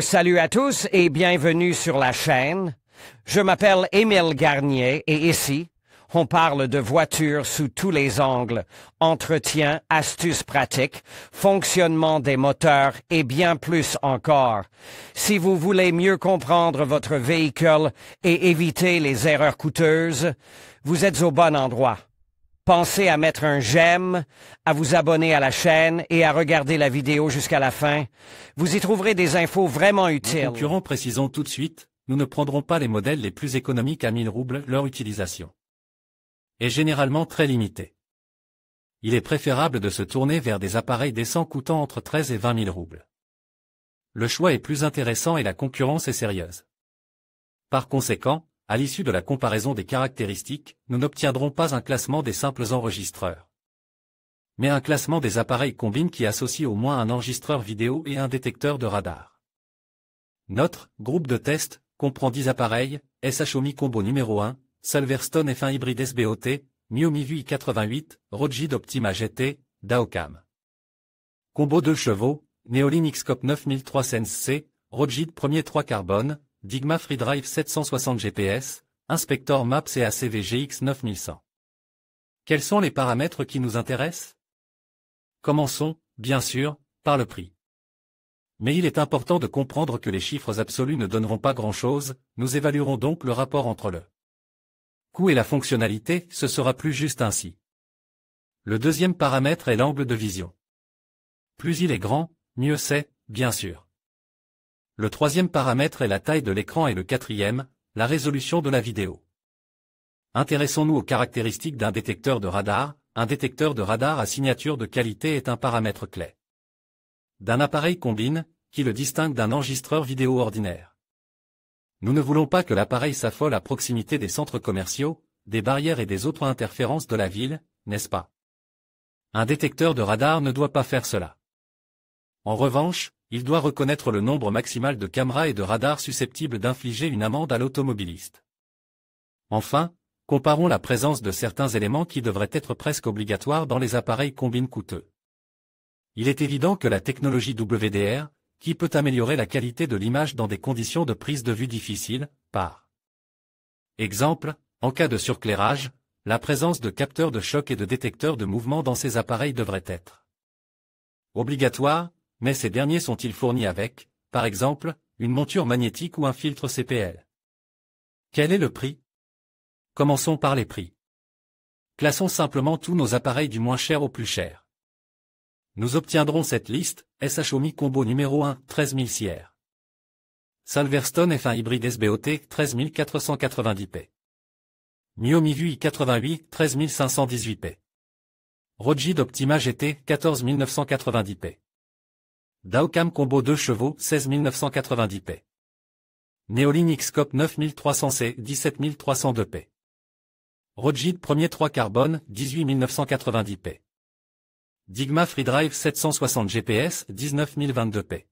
Salut à tous et bienvenue sur la chaîne. Je m'appelle Émile Garnier et ici, on parle de voitures sous tous les angles, entretien, astuces pratiques, fonctionnement des moteurs et bien plus encore. Si vous voulez mieux comprendre votre véhicule et éviter les erreurs coûteuses, vous êtes au bon endroit. Pensez à mettre un j'aime, à vous abonner à la chaîne et à regarder la vidéo jusqu'à la fin. Vous y trouverez des infos vraiment utiles. Nos concurrents, précisons tout de suite, nous ne prendrons pas les modèles les plus économiques à 1000 roubles, leur utilisation est généralement très limitée. Il est préférable de se tourner vers des appareils décents coûtant entre 13 et 20 000 roubles. Le choix est plus intéressant et la concurrence est sérieuse. Par conséquent, à l'issue de la comparaison des caractéristiques, nous n'obtiendrons pas un classement des simples enregistreurs, mais un classement des appareils combines qui associent au moins un enregistreur vidéo et un détecteur de radar. Notre groupe de test comprend 10 appareils, Xiaomi Combo numéro 1, Silverstone F1 hybride SBOT, Miomi VUI88, Rogid Optima GT, Daocam Combo 2 chevaux, Neolin Xscope 9300C, Rogid premier 3 carbone, Digma FreeDrive 760 GPS, Inspector Maps et ACV GX 9100. Quels sont les paramètres qui nous intéressent? Commençons, bien sûr, par le prix. Mais il est important de comprendre que les chiffres absolus ne donneront pas grand-chose, nous évaluerons donc le rapport entre le coût et la fonctionnalité, ce sera plus juste ainsi. Le deuxième paramètre est l'angle de vision. Plus il est grand, mieux c'est, bien sûr. Le troisième paramètre est la taille de l'écran et le quatrième, la résolution de la vidéo. Intéressons-nous aux caractéristiques d'un détecteur de radar. Un détecteur de radar à signature de qualité est un paramètre clé d'un appareil combine, qui le distingue d'un enregistreur vidéo ordinaire. Nous ne voulons pas que l'appareil s'affole à proximité des centres commerciaux, des barrières et des autres interférences de la ville, n'est-ce pas? Un détecteur de radar ne doit pas faire cela. En revanche, il doit reconnaître le nombre maximal de caméras et de radars susceptibles d'infliger une amende à l'automobiliste. Enfin, comparons la présence de certains éléments qui devraient être presque obligatoires dans les appareils combines coûteux. Il est évident que la technologie WDR, qui peut améliorer la qualité de l'image dans des conditions de prise de vue difficiles, par exemple, en cas de surclairage, la présence de capteurs de choc et de détecteurs de mouvement dans ces appareils devrait être obligatoire, mais ces derniers sont-ils fournis avec, par exemple, une monture magnétique ou un filtre CPL? Quel est le prix? Commençons par les prix. Classons simplement tous nos appareils du moins cher au plus cher. Nous obtiendrons cette liste, Xiaomi Combo numéro 1, 13 000 CR. Silverstone F1 hybride SBOT, 13 490 P. Miomi VUI88, 13 518 P. Rogid Optima GT, 14 990 P. Daocam Combo 2 chevaux, 16 990 P. Neolin Xscope 9300C, 17 302 P. Rogid premier 3 carbone, 18 990 P. Digma FreeDrive 760 GPS, 19 022 P.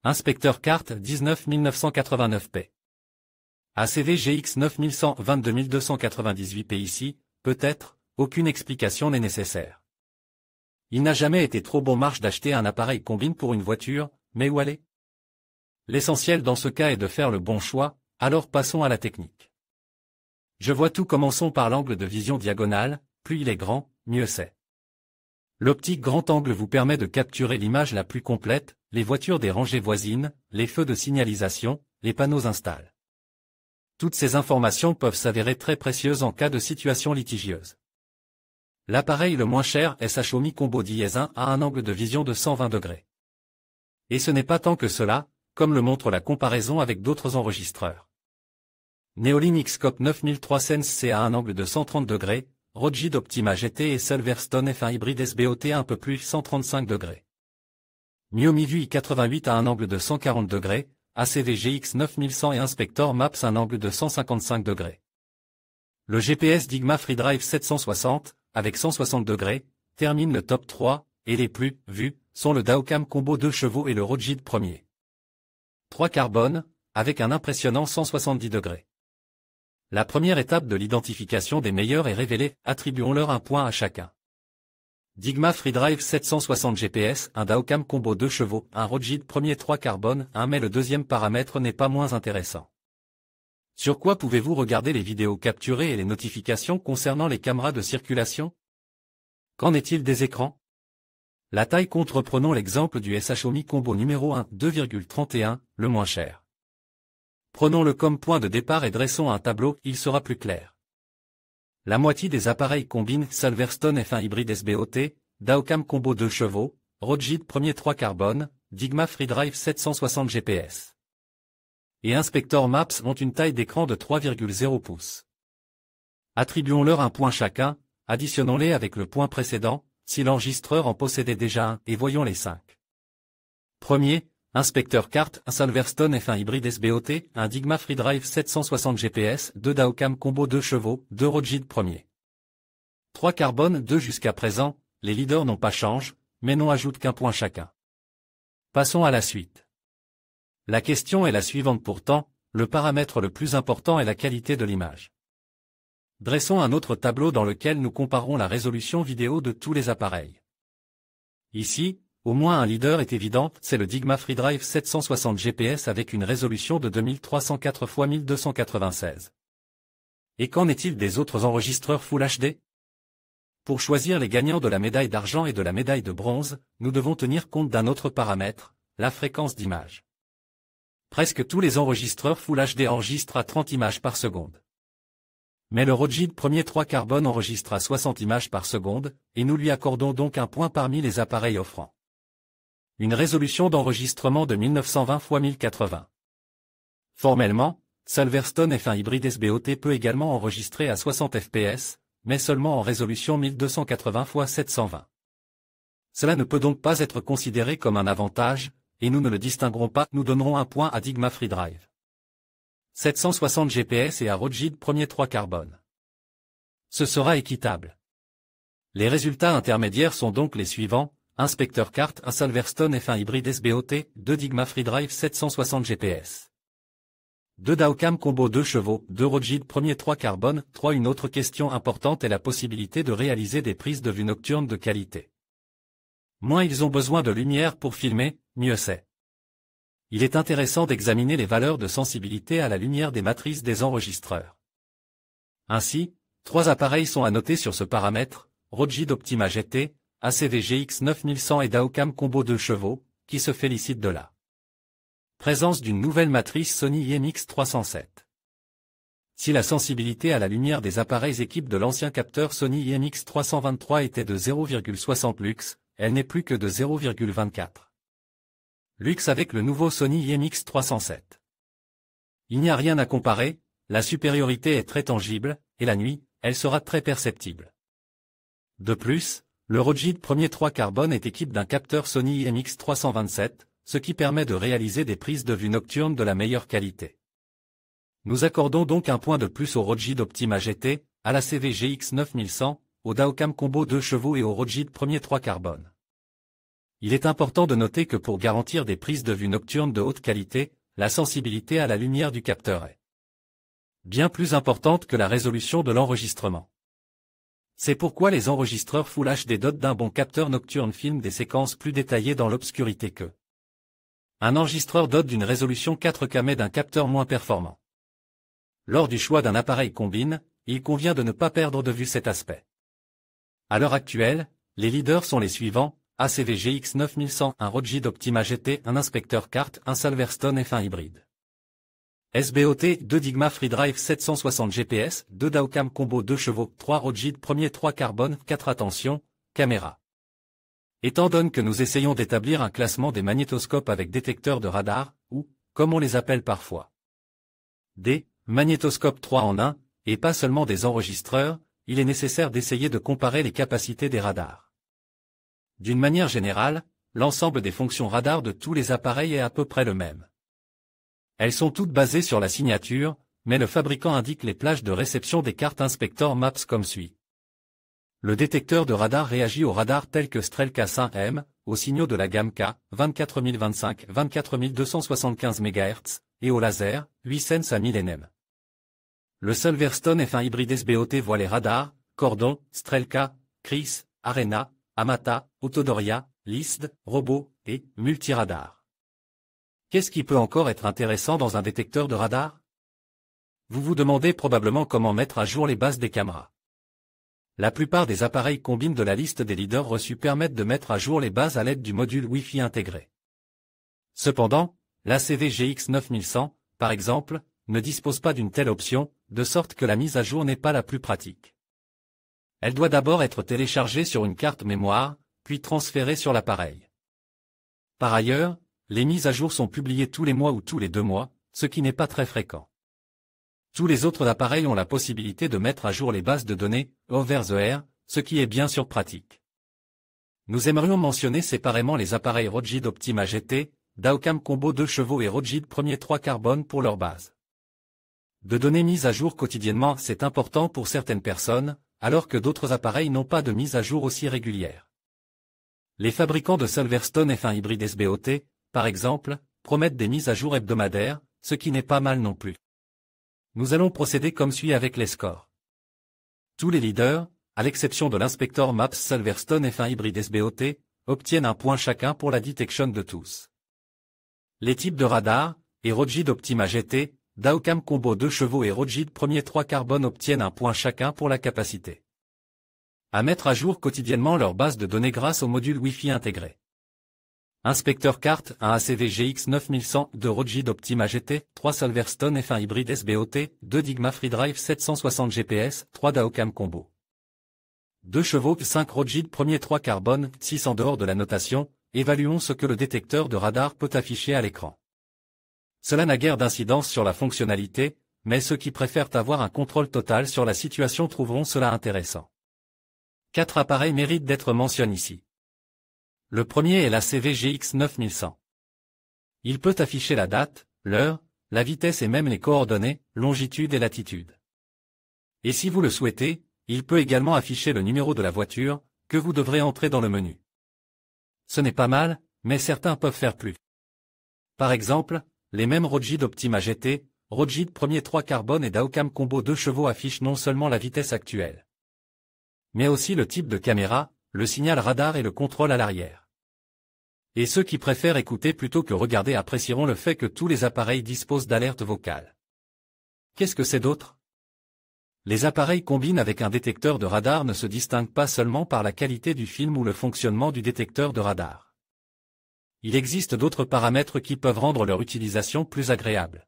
Inspecteur carte, 19 989 P. ACV GX 9100, 22 298 P. Ici, peut-être, aucune explication n'est nécessaire. Il n'a jamais été trop bon marche d'acheter un appareil combine pour une voiture, mais où aller? L'essentiel dans ce cas est de faire le bon choix, alors passons à la technique. Je vois tout, commençons par l'angle de vision diagonale, plus il est grand, mieux c'est. L'optique grand angle vous permet de capturer l'image la plus complète, les voitures des rangées voisines, les feux de signalisation, les panneaux installés. Toutes ces informations peuvent s'avérer très précieuses en cas de situation litigieuse. L'appareil le moins cher, Xiaomi Combo Dièse 1, a un angle de vision de 120 degrés. Et ce n'est pas tant que cela, comme le montre la comparaison avec d'autres enregistreurs. Neolin Xscope 9300C a un angle de 130 degrés, Rogid Optima GT et Silverstone F1 hybride SBOT un peu plus 135 degrés. Miomi VUI88 a un angle de 140 degrés, ACV GX 9100 et Inspector Maps un angle de 155 degrés. Le GPS Digma FreeDrive 760, avec 160 degrés, termine le top 3, et les plus vus sont le Daocam Combo 2 chevaux et le Rogid premier 3 carbone, avec un impressionnant 170 degrés. La première étape de l'identification des meilleurs est révélée, attribuons-leur un point à chacun. Digma FreeDrive 760 GPS, un Daocam combo 2 chevaux, un Rogid premier 3 carbone, mais le deuxième paramètre n'est pas moins intéressant. Sur quoi pouvez-vous regarder les vidéos capturées et les notifications concernant les caméras de circulation? Qu'en est-il des écrans? La taille compte. Reprenons l'exemple du Xiaomi Combo numéro 1, 2,31, le moins cher. Prenons-le comme point de départ et dressons un tableau, il sera plus clair. La moitié des appareils combinent Silverstone F1 hybride SBOT, Daocam combo 2 chevaux, Rogid premier 3 carbone, Digma FreeDrive 760 GPS. Et Inspector Maps ont une taille d'écran de 3,0 pouces. Attribuons-leur un point chacun, additionnons-les avec le point précédent, si l'enregistreur en possédait déjà un, et voyons les 5. Premier, Inspecteur carte, un Silverstone F1 hybride SBOT, un Digma FreeDrive 760 GPS, 2 Daocam combo 2 chevaux, 2 Rogid premier. 3 carbone 2 jusqu'à présent, les leaders n'ont pas changé, mais n'en ajoutent qu'un point chacun. Passons à la suite. La question est la suivante pourtant, le paramètre le plus important est la qualité de l'image. Dressons un autre tableau dans lequel nous comparons la résolution vidéo de tous les appareils. Ici, au moins un leader est évident, c'est le Digma FreeDrive 760 GPS avec une résolution de 2304 x 1296. Et qu'en est-il des autres enregistreurs Full HD? Pour choisir les gagnants de la médaille d'argent et de la médaille de bronze, nous devons tenir compte d'un autre paramètre, la fréquence d'image. Presque tous les enregistreurs Full HD enregistrent à 30 images par seconde. Mais le Rogid premier 3 carbone enregistre à 60 images par seconde, et nous lui accordons donc un point parmi les appareils offrant une résolution d'enregistrement de 1920 x 1080. Formellement, Silverstone F1 hybride SBOT peut également enregistrer à 60 fps, mais seulement en résolution 1280 x 720. Cela ne peut donc pas être considéré comme un avantage, et nous ne le distinguerons pas, nous donnerons un point à Digma FreeDrive 760 GPS et à Rogid premier 3 carbone. Ce sera équitable. Les résultats intermédiaires sont donc les suivants: Inspecteur carte, un Silverstone F1 hybride SBOT, 2 Digma FreeDrive 760 GPS. 2 Daocam combo 2 chevaux, 2 Rogid premier 3 carbone, 3. Une autre question importante est la possibilité de réaliser des prises de vue nocturnes de qualité. Moins ils ont besoin de lumière pour filmer, mieux c'est. Il est intéressant d'examiner les valeurs de sensibilité à la lumière des matrices des enregistreurs. Ainsi, 3 appareils sont à noter sur ce paramètre, Rogid Optima GT, ACV-GX 9100 et Daocam combo 2 chevaux, qui se félicitent de la présence d'une nouvelle matrice Sony IMX 307. Si la sensibilité à la lumière des appareils équipes de l'ancien capteur Sony IMX 323 était de 0,60 lux, elle n'est plus que de 0,24 lux avec le nouveau Sony IMX 307. Il n'y a rien à comparer, la supériorité est très tangible, et la nuit, elle sera très perceptible. De plus, le Rogid premier 3 carbone est équipé d'un capteur Sony IMX 327, ce qui permet de réaliser des prises de vue nocturnes de la meilleure qualité. Nous accordons donc un point de plus au Rogid Optima GT, à la ACV-GX 9100, au Daocam combo 2 chevaux et au Rogid premier 3 carbone. Il est important de noter que pour garantir des prises de vue nocturnes de haute qualité, la sensibilité à la lumière du capteur est bien plus importante que la résolution de l'enregistrement. C'est pourquoi les enregistreurs Full HD dotés d'un bon capteur nocturne filment des séquences plus détaillées dans l'obscurité que un enregistreur doté d'une résolution 4K mais d'un capteur moins performant. Lors du choix d'un appareil combine, il convient de ne pas perdre de vue cet aspect. À l'heure actuelle, les leaders sont les suivants: ACV-GX 9100, un Rogid Optima GT, un Inspecteur carte, un Silverstone F1 hybride SBOT, 2 Digma FreeDrive 760 GPS, 2 Daocam combo 2 chevaux, 3 Rogid premier 3 carbone, 4. Attention, caméra. Étant donné que nous essayons d'établir un classement des magnétoscopes avec détecteur de radar, ou, comme on les appelle parfois, des magnétoscopes 3 en 1, et pas seulement des enregistreurs, il est nécessaire d'essayer de comparer les capacités des radars. D'une manière générale, l'ensemble des fonctions radar de tous les appareils est à peu près le même. Elles sont toutes basées sur la signature, mais le fabricant indique les plages de réception des cartes Inspector Maps comme suit. Le détecteur de radar réagit aux radars tels que Strelka 5M, aux signaux de la gamme K, 24025, 24275 MHz, et au laser, 8 Sense à 1000 nm. Le Silverstone F1 hybride SBOT voit les radars, Cordon, Strelka, Chris, Arena, Amata, Autodoria, LISD, Robot et Multiradar. Qu'est-ce qui peut encore être intéressant dans un détecteur de radar? Vous vous demandez probablement comment mettre à jour les bases des caméras. La plupart des appareils combines de la liste des leaders reçus permettent de mettre à jour les bases à l'aide du module Wi-Fi intégré. Cependant, l'ACV GX 9100, par exemple, ne dispose pas d'une telle option, de sorte que la mise à jour n'est pas la plus pratique. Elle doit d'abord être téléchargée sur une carte mémoire, puis transférée sur l'appareil. Par ailleurs, les mises à jour sont publiées tous les mois ou tous les 2 mois, ce qui n'est pas très fréquent. Tous les autres appareils ont la possibilité de mettre à jour les bases de données over the air, ce qui est bien sûr pratique. Nous aimerions mentionner séparément les appareils Rogid Optima GT, Daocam Combo 2 chevaux et Rogid Premier 3 Carbone pour leur base de données mises à jour quotidiennement. C'est important pour certaines personnes, alors que d'autres appareils n'ont pas de mise à jour aussi régulière. Les fabricants de Silverstone F1 hybride SBOT, par exemple, promettent des mises à jour hebdomadaires, ce qui n'est pas mal non plus. Nous allons procéder comme suit avec les scores. Tous les leaders, à l'exception de l'inspecteur Maps Silverstone F1 hybride SBOT, obtiennent un point chacun pour la detection de tous. Les types de radar, et Rogid Optima GT, Daocam Combo 2 chevaux et Rogid Premier 3 Carbone obtiennent un point chacun pour la capacité à mettre à jour quotidiennement leur base de données grâce au module Wi-Fi intégré. Inspecteur carte, un ACV GX 9100 de Rogid Optima GT, 3 Silverstone F1 hybride SBOT, 2 Digma FreeDrive 760 GPS, 3 Daocam Combo 2 chevaux, 5 Rogid Premier 3 Carbone, 6 en dehors de la notation, évaluons ce que le détecteur de radar peut afficher à l'écran. Cela n'a guère d'incidence sur la fonctionnalité, mais ceux qui préfèrent avoir un contrôle total sur la situation trouveront cela intéressant. 4 appareils méritent d'être mentionnés ici. Le premier est l'ACV GX 9100. Il peut afficher la date, l'heure, la vitesse et même les coordonnées, longitude et latitude. Et si vous le souhaitez, il peut également afficher le numéro de la voiture, que vous devrez entrer dans le menu. Ce n'est pas mal, mais certains peuvent faire plus. Par exemple, les mêmes Rogid Optima GT, Rogid Premier 3 Carbone et Daocam Combo 2 chevaux affichent non seulement la vitesse actuelle, mais aussi le type de caméra, le signal radar et le contrôle à l'arrière. Et ceux qui préfèrent écouter plutôt que regarder apprécieront le fait que tous les appareils disposent d'alertes vocales. Qu'est-ce que c'est d'autre? Les appareils combinent avec un détecteur de radar ne se distinguent pas seulement par la qualité du film ou le fonctionnement du détecteur de radar. Il existe d'autres paramètres qui peuvent rendre leur utilisation plus agréable.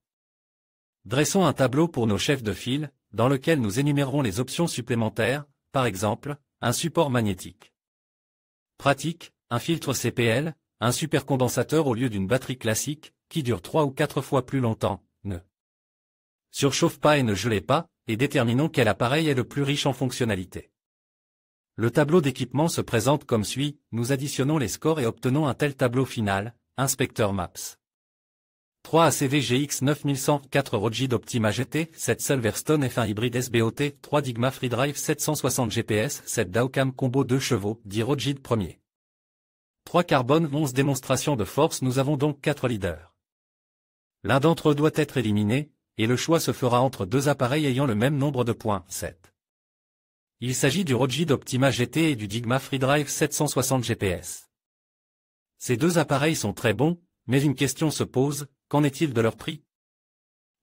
Dressons un tableau pour nos chefs de file, dans lequel nous énumérerons les options supplémentaires, par exemple, un support magnétique. Pratique, un filtre CPL, un supercondensateur au lieu d'une batterie classique, qui dure 3 ou 4 fois plus longtemps, ne surchauffe pas et ne gelez pas, et déterminons quel appareil est le plus riche en fonctionnalités. Le tableau d'équipement se présente comme suit, nous additionnons les scores et obtenons un tel tableau final, Inspecteur Maps. 3 ACV GX 9100, 4 Rogid Optima GT, 7 Silverstone F1 hybride SBOT, 3 Digma FreeDrive 760 GPS, 7 Daocam Combo 2 chevaux, 10 Rogid Premier 3 Carbone, 11 démonstrations de force. Nous avons donc 4 leaders. L'un d'entre eux doit être éliminé, et le choix se fera entre 2 appareils ayant le même nombre de points, 7. Il s'agit du Rogid Optima GT et du Digma FreeDrive 760 GPS. Ces 2 appareils sont très bons, mais une question se pose, qu'en est-il de leur prix?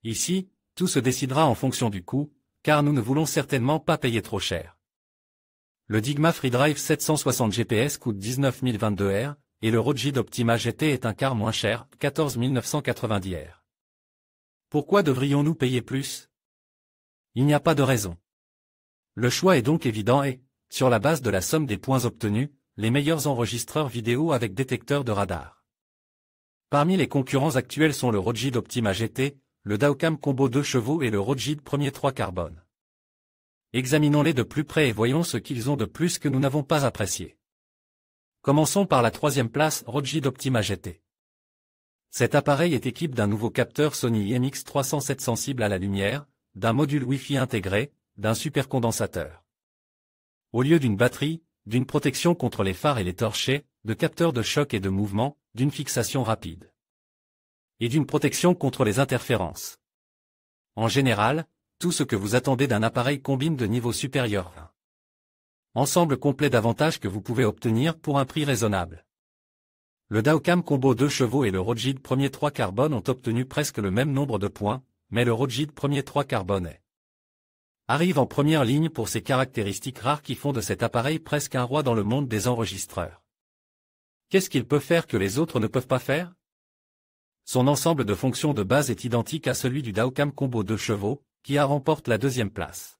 Ici, tout se décidera en fonction du coût, car nous ne voulons certainement pas payer trop cher. Le Digma FreeDrive 760 GPS coûte 19 022 €, et le Rogid Optima GT est un quart moins cher, 14 990 €. Pourquoi devrions-nous payer plus? Il n'y a pas de raison. Le choix est donc évident et, sur la base de la somme des points obtenus, les meilleurs enregistreurs vidéo avec détecteur de radar. Parmi les concurrents actuels sont le Rogid Optima GT, le Daocam Combo 2 chevaux et le Rogid Premier 3 Carbone. Examinons-les de plus près et voyons ce qu'ils ont de plus que nous n'avons pas apprécié. Commençons par la 3e place, Rogid Optima GT. Cet appareil est équipé d'un nouveau capteur Sony IMX307 sensible à la lumière, d'un module Wi-Fi intégré, d'un supercondensateur. Au lieu d'une batterie, d'une protection contre les phares et les torchers, de capteurs de choc et de mouvement, d'une fixation rapide. Et d'une protection contre les interférences. En général, tout ce que vous attendez d'un appareil combine de niveau supérieur. Ensemble complet d'avantages que vous pouvez obtenir pour un prix raisonnable. Le Dawcam Combo 2 chevaux et le Rogid Premier 3 Carbone ont obtenu presque le même nombre de points, mais le Rogid Premier 3 Carbone arrive en première ligne pour ses caractéristiques rares qui font de cet appareil presque un roi dans le monde des enregistreurs. Qu'est-ce qu'il peut faire que les autres ne peuvent pas faire? Son ensemble de fonctions de base est identique à celui du Dawcam Combo 2 chevaux, qui remporte la deuxième place.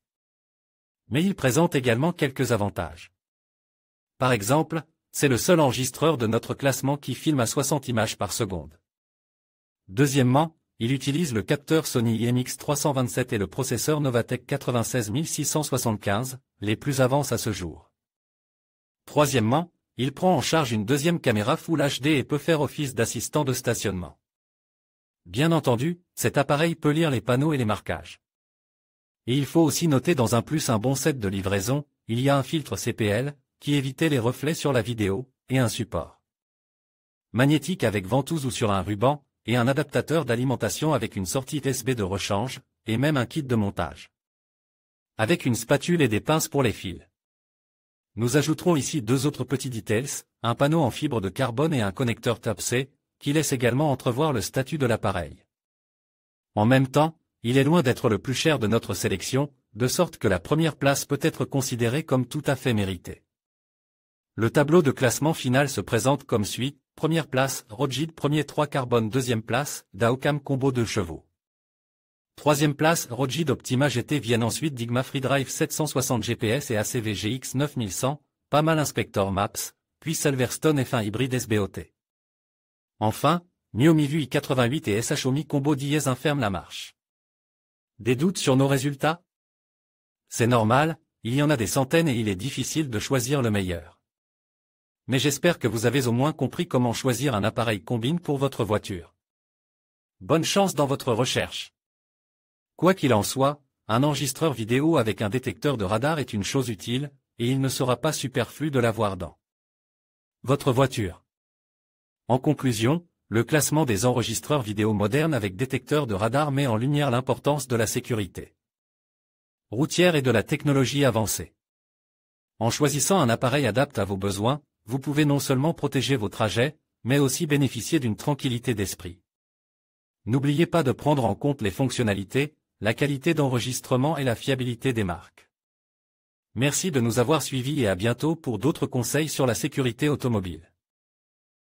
Mais il présente également quelques avantages. Par exemple, c'est le seul enregistreur de notre classement qui filme à 60 images par seconde. Deuxièmement, il utilise le capteur Sony IMX327 et le processeur Novatek 96675, les plus avancés à ce jour. Troisièmement, il prend en charge une deuxième caméra Full HD et peut faire office d'assistant de stationnement. Bien entendu, cet appareil peut lire les panneaux et les marquages. Et il faut aussi noter dans un plus un bon set de livraison, il y a un filtre CPL, qui évitait les reflets sur la vidéo, et un support magnétique avec ventouse ou sur un ruban, et un adaptateur d'alimentation avec une sortie USB de rechange, et même un kit de montage. Avec une spatule et des pinces pour les fils. Nous ajouterons ici deux autres petits details, un panneau en fibre de carbone et un connecteur Type-C, qui laisse également entrevoir le statut de l'appareil. En même temps, il est loin d'être le plus cher de notre sélection, de sorte que la première place peut être considérée comme tout à fait méritée. Le tableau de classement final se présente comme suit: première place, Rogid Premier 3 Carbone. Deuxième place, Dawcam Combo 2 chevaux. Troisième place, Rogid Optima GT. Viennent ensuite Digma FreeDrive 760 GPS et ACV GX 9100, pas mal Inspector Maps, puis Silverstone F1 hybride SBOT. Enfin, Miomi Vue i88 et Xiaomi Combo 10 ferment la marche. Des doutes sur nos résultats? C'est normal, il y en a des centaines et il est difficile de choisir le meilleur. Mais j'espère que vous avez au moins compris comment choisir un appareil combine pour votre voiture. Bonne chance dans votre recherche. Quoi qu'il en soit, un enregistreur vidéo avec un détecteur de radar est une chose utile, et il ne sera pas superflu de l'avoir dans votre voiture. En conclusion, le classement des enregistreurs vidéo modernes avec détecteur de radar met en lumière l'importance de la sécurité routière et de la technologie avancée. En choisissant un appareil adapté à vos besoins, vous pouvez non seulement protéger vos trajets, mais aussi bénéficier d'une tranquillité d'esprit. N'oubliez pas de prendre en compte les fonctionnalités, la qualité d'enregistrement et la fiabilité des marques. Merci de nous avoir suivis et à bientôt pour d'autres conseils sur la sécurité automobile.